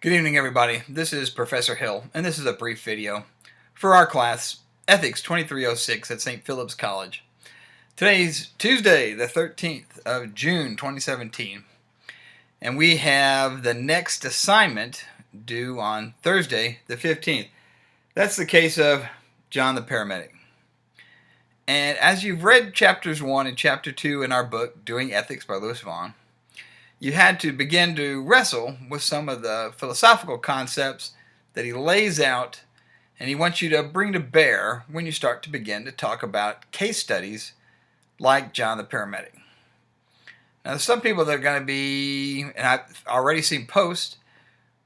Good evening, everybody. This is Professor Hill, and this is a brief video for our class, Ethics 2306 at St. Philip's College. Today's Tuesday, the 13th of June, 2017, and we have the next assignment due on Thursday, the 15th. That's the case of John the Paramedic. And as you've read chapters 1 and chapter 2 in our book, Doing Ethics by Louis Vaughan, you had to begin to wrestle with some of the philosophical concepts that he lays out and he wants you to bring to bear when you start to begin to talk about case studies like John the Paramedic. Now, there's some people that are going to be, and I've already seen posts,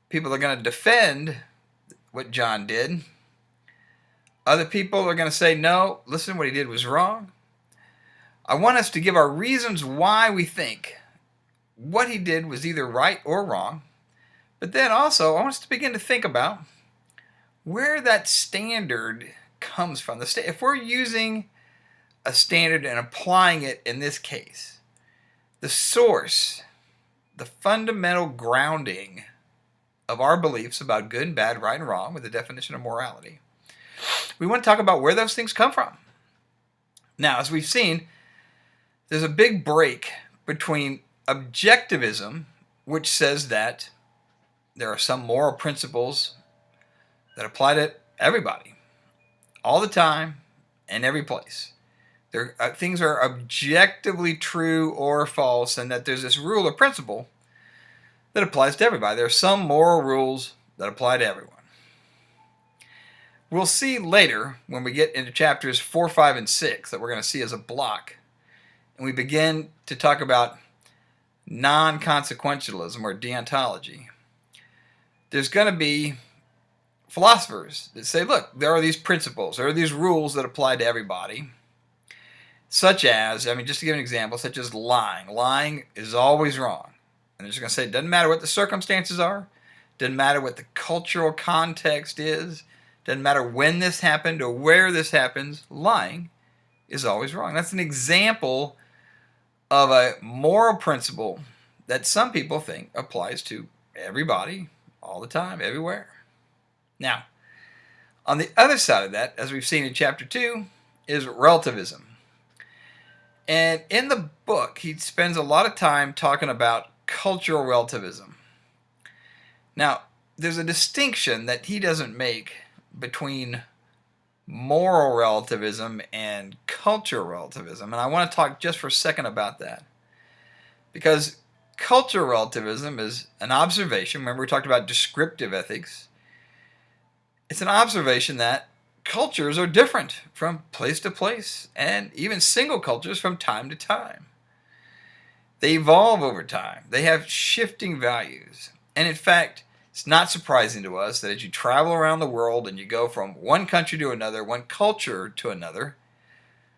people are going to defend what John did. Other people are going to say, no, listen, what he did was wrong. I want us to give our reasons why we think what he did was either right or wrong. But then also, I want us to begin to think about where that standard comes from. If we're using a standard and applying it in this case, the source, the fundamental grounding of our beliefs about good and bad, right and wrong, with the definition of morality, we want to talk about where those things come from. Now, as we've seen, there's a big break between objectivism, which says that there are some moral principles that apply to everybody, all the time, and every place. Things are objectively true or false, and that there's this rule or principle that applies to everybody. There are some moral rules that apply to everyone. We'll see later, when we get into chapters 4, 5, and 6, that we're going to see as a block, and we begin to talk about non-consequentialism or deontology. There's going to be philosophers that say, look, there are these principles, there are these rules that apply to everybody, such as, just to give an example, such as lying. Lying is always wrong. And they're just going to say it doesn't matter what the circumstances are, doesn't matter what the cultural context is, doesn't matter when this happened or where this happens, lying is always wrong. That's an example of a moral principle that some people think applies to everybody, all the time, everywhere. Now, on the other side of that, as we've seen in chapter 2, is relativism. And in the book, he spends a lot of time talking about cultural relativism. Now, there's a distinction that he doesn't make between moral relativism and cultural relativism, and I want to talk just for a second about that, because cultural relativism is an observation. Remember, we talked about descriptive ethics. It's an observation that cultures are different from place to place, and even single cultures from time to time. They evolve over time. They have shifting values, and in fact, it's not surprising to us that as you travel around the world and you go from one country to another, one culture to another,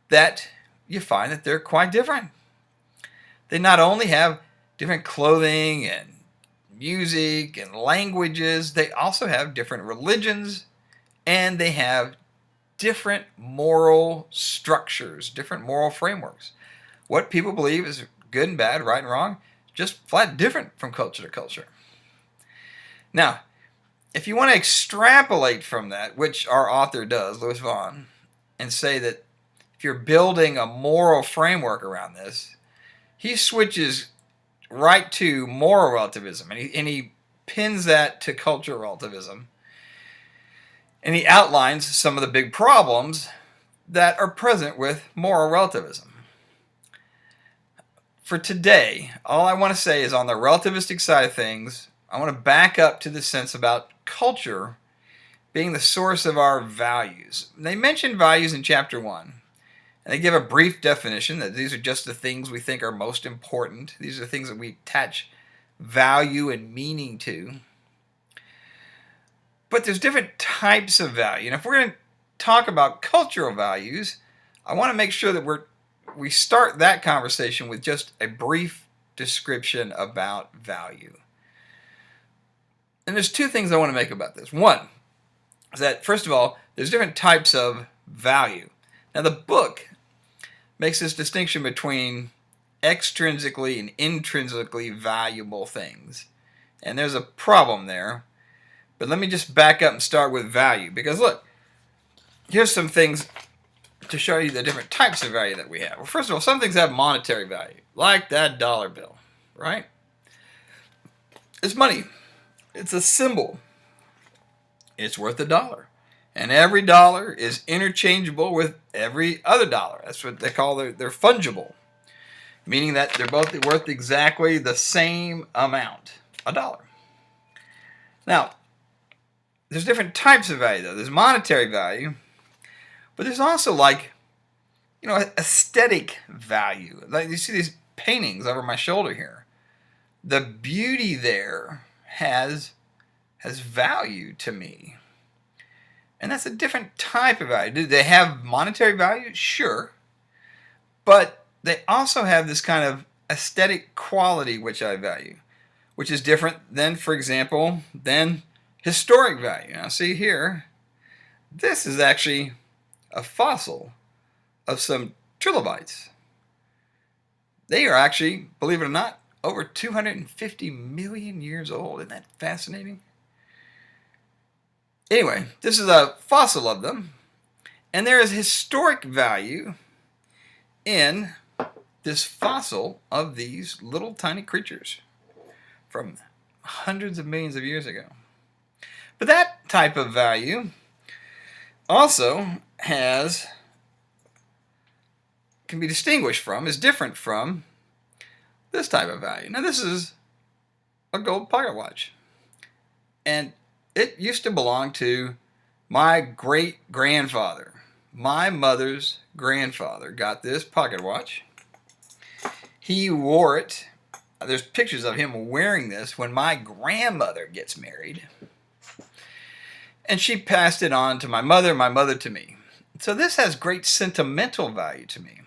that you find that they're quite different. They not only have different clothing and music and languages, they also have different religions, and they have different moral structures, different moral frameworks. What people believe is good and bad, right and wrong, just flat different from culture to culture. Now, if you want to extrapolate from that, which our author does, Louis Vaughan, and say that if you're building a moral framework around this, he switches right to moral relativism, and he pins that to cultural relativism, and he outlines some of the big problems that are present with moral relativism. For today, all I want to say is on the relativistic side of things, I want to back up to the sense about culture being the source of our values. They mention values in chapter 1, and they give a brief definition that these are just the things we think are most important. These are things that we attach value and meaning to. But there's different types of value. And if we're going to talk about cultural values, I want to make sure that we start that conversation with just a brief description about value. And there's two things I want to make about this. One is that, first of all, there's different types of value. Now, the book makes this distinction between extrinsically and intrinsically valuable things. And there's a problem there But let me just back up and start with value. Because look, here's some things to show you the different types of value that we have. Well, first of all, some things have monetary value, like that dollar bill, right? It's money. It's a symbol. It's worth $1. And every dollar is interchangeable with every other dollar. That's what they call they're fungible, meaning that they're both worth exactly the same amount, $1. Now, there's different types of value, though. There's monetary value, but there's also, like, aesthetic value. Like, you see these paintings over my shoulder here. The beauty there has value to me. And that's a different type of value. Do they have monetary value? Sure. But they also have this kind of aesthetic quality which I value, which is different than, for example, than historic value. Now, see here, this is actually a fossil of some trilobites. They are actually, believe it or not, over 250 million years old. Isn't that fascinating? Anyway, this is a fossil of them, and there is historic value in this fossil of these little tiny creatures from hundreds of millions of years ago. But that type of value also can be distinguished from, is different from this type of value. Now, this is a gold pocket watch, and it used to belong to my great-grandfather. My mother's grandfather got this pocket watch. He wore it. There's pictures of him wearing this when my grandmother gets married. And she passed it on to my mother to me. So this has great sentimental value to me.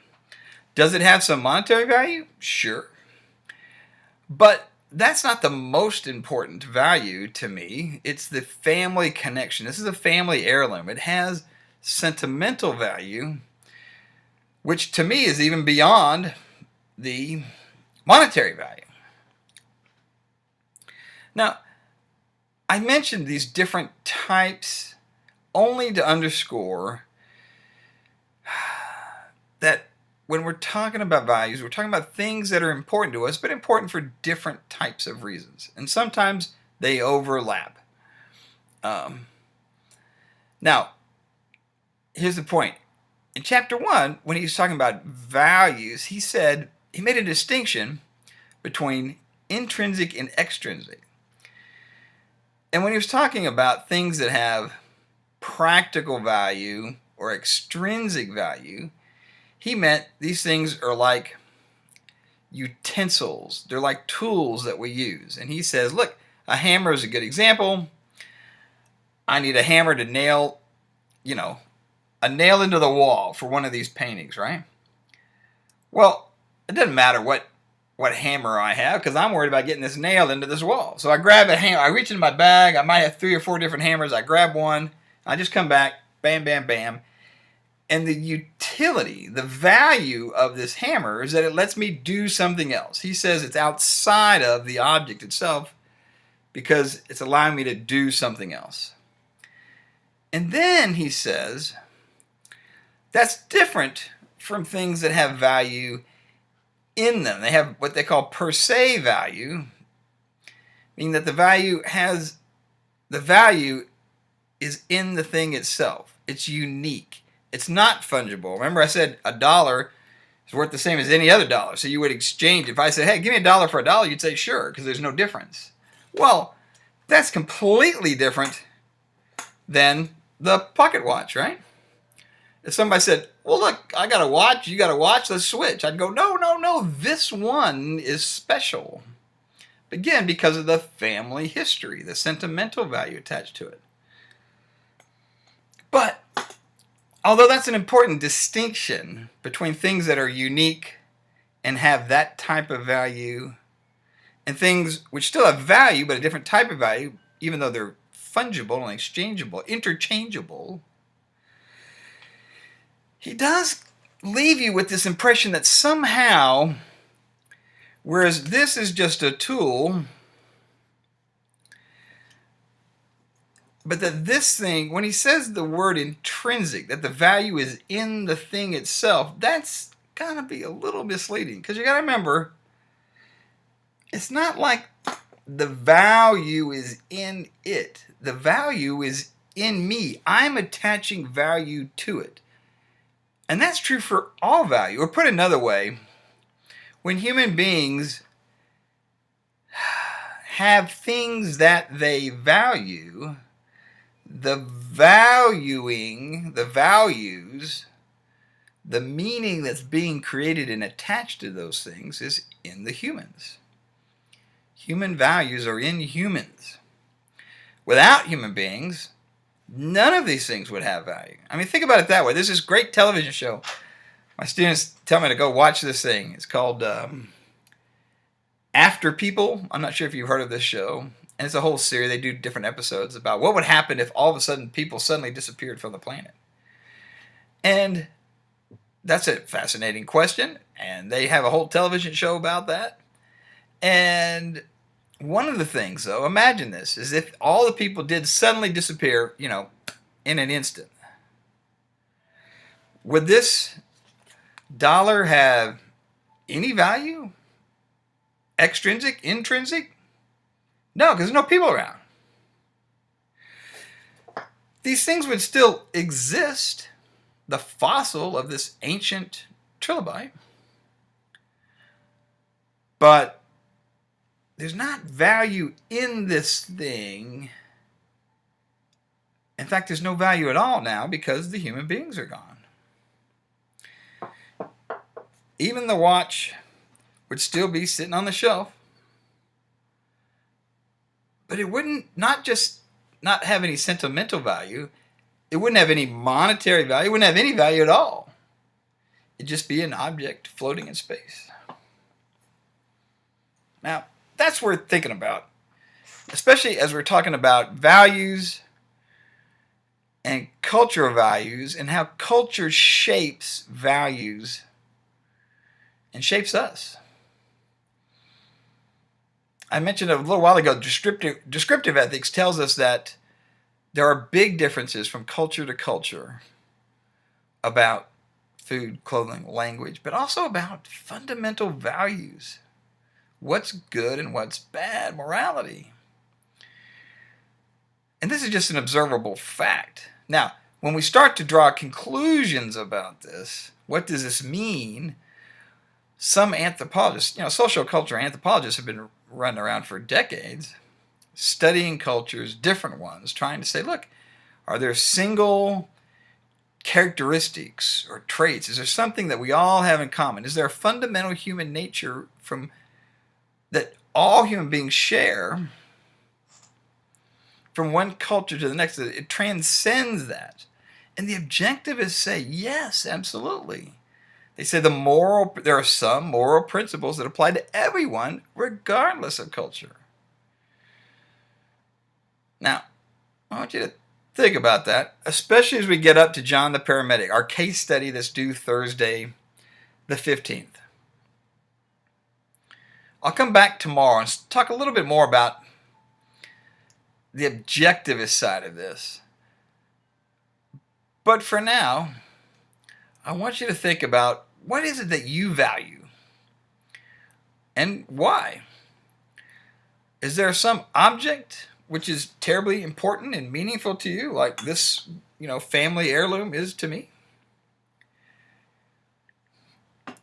Does it have some monetary value? Sure. But that's not the most important value to me. It's the family connection. This is a family heirloom. It has sentimental value, which to me is even beyond the monetary value. Now, I mentioned these different types only to underscore that when we're talking about values, we're talking about things that are important to us, but important for different types of reasons. And sometimes they overlap. Now, here's the point. In chapter 1, when he was talking about values, he made a distinction between intrinsic and extrinsic. And when he was talking about things that have practical value or extrinsic value, he meant these things are like utensils. They're like tools that we use. And he says, look, a hammer is a good example. I need a hammer to nail, a nail into the wall for one of these paintings, right? Well, it doesn't matter what hammer I have, because I'm worried about getting this nail into this wall. So I grab a hammer. I reach into my bag. I might have 3 or 4 different hammers. I grab one. I just come back. Bam, bam, bam. And the utility, the value of this hammer is that it lets me do something else. He says it's outside of the object itself because it's allowing me to do something else. And then he says that's different from things that have value in them. They have what they call per se value, meaning that the value is in the thing itself. It's unique. It's not fungible. Remember I said $1 is worth the same as any other dollar. So you would exchange. If I said, hey, give me $1 for $1, you'd say sure, because there's no difference. Well, that's completely different than the pocket watch, right? If somebody said, well, look, I got a watch, you got a watch, let's switch. I'd go, no, this one is special. Again, because of the family history, the sentimental value attached to it. But although that's an important distinction between things that are unique and have that type of value and things which still have value but a different type of value, even though they're fungible and exchangeable, interchangeable, he does leave you with this impression that somehow, whereas this is just a tool, But that this thing, when he says the word intrinsic, that the value is in the thing itself, that's gotta be a little misleading. Because you gotta remember, it's not like the value is in it. The value is in me. I'm attaching value to it. And that's true for all value. Or put another way, when human beings have things that they value, the valuing, the values, the meaning that's being created and attached to those things is in the humans. Human values are in humans. Without human beings, none of these things would have value. I mean, think about it that way. There's this great television show. My students tell me to go watch this thing. It's called After People. I'm not sure if you've heard of this show. And it's a whole series. They do different episodes about what would happen if all of a sudden people suddenly disappeared from the planet. And that's a fascinating question. And they have a whole television show about that. And one of the things, though, imagine this, is if all the people did suddenly disappear, in an instant. Would this dollar have any value? Extrinsic? Intrinsic? No, because there's no people around. These things would still exist, the fossil of this ancient trilobite, but there's not value in this thing. In fact, there's no value at all now because the human beings are gone. Even the watch would still be sitting on the shelf, but it wouldn't not just not have any sentimental value, it wouldn't have any monetary value, it wouldn't have any value at all. It'd just be an object floating in space. Now, that's worth thinking about, especially as we're talking about values and cultural values and how culture shapes values and shapes us. I mentioned a little while ago, descriptive ethics tells us that there are big differences from culture to culture about food, clothing, language, but also about fundamental values. What's good and what's bad, morality. And this is just an observable fact. Now, when we start to draw conclusions about this, what does this mean? Some anthropologists, social culture anthropologists have been running around for decades, studying cultures, different ones, trying to say, look, are there single characteristics or traits? Is there something that we all have in common? Is there a fundamental human nature that all human beings share from one culture to the next? It transcends that. And the objectivists say, yes, absolutely. They say there are some moral principles that apply to everyone, regardless of culture. Now, I want you to think about that, especially as we get up to John the Paramedic, our case study that's due Thursday the 15th. I'll come back tomorrow and talk a little bit more about the objectivist side of this. But for now, I want you to think about what is it that you value and why? Is there some object which is terribly important and meaningful to you, like this, family heirloom is to me?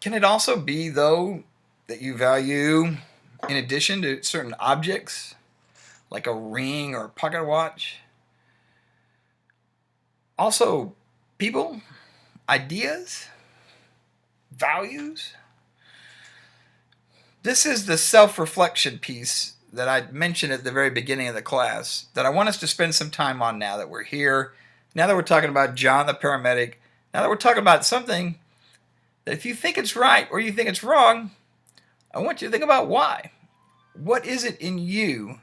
Can it also be, though, that you value, in addition to certain objects, like a ring or a pocket watch, also people, ideas, values? This is the self-reflection piece that I mentioned at the very beginning of the class that I want us to spend some time on now that we're here, now that we're talking about John the Paramedic, now that we're talking about something that if you think it's right or you think it's wrong, I want you to think about why. What is it in you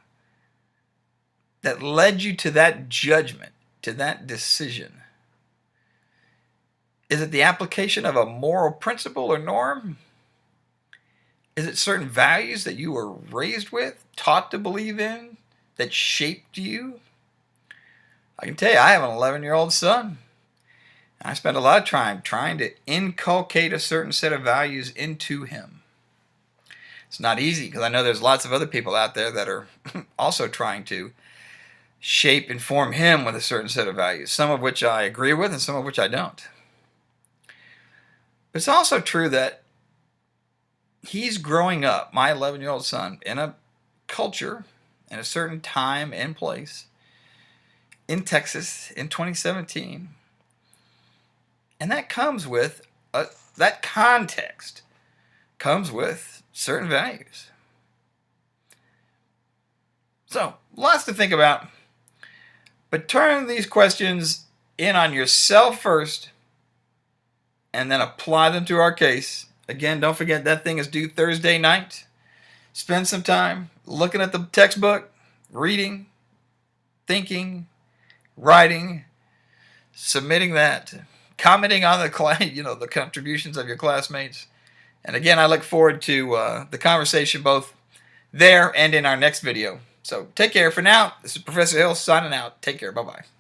that led you to that judgment, to that decision? Is it the application of a moral principle or norm? Is it certain values that you were raised with, taught to believe in, that shaped you? I can tell you, I have an 11-year-old son. I spend a lot of time trying to inculcate a certain set of values into him. It's not easy because I know there's lots of other people out there that are also trying to shape and form him with a certain set of values, some of which I agree with and some of which I don't. But it's also true that he's growing up, my 11-year-old son, in a culture, in a certain time and place, in Texas in 2017. And that comes with, that context comes with certain values. So, lots to think about. But turn these questions in on yourself first and then apply them to our case. Again, don't forget that thing is due Thursday night. Spend some time looking at the textbook, reading, thinking, writing, submitting that, commenting on the contributions of your classmates. And again, I look forward to the conversation both there and in our next video. So take care for now. This is Professor Hill signing out. Take care. Bye-bye.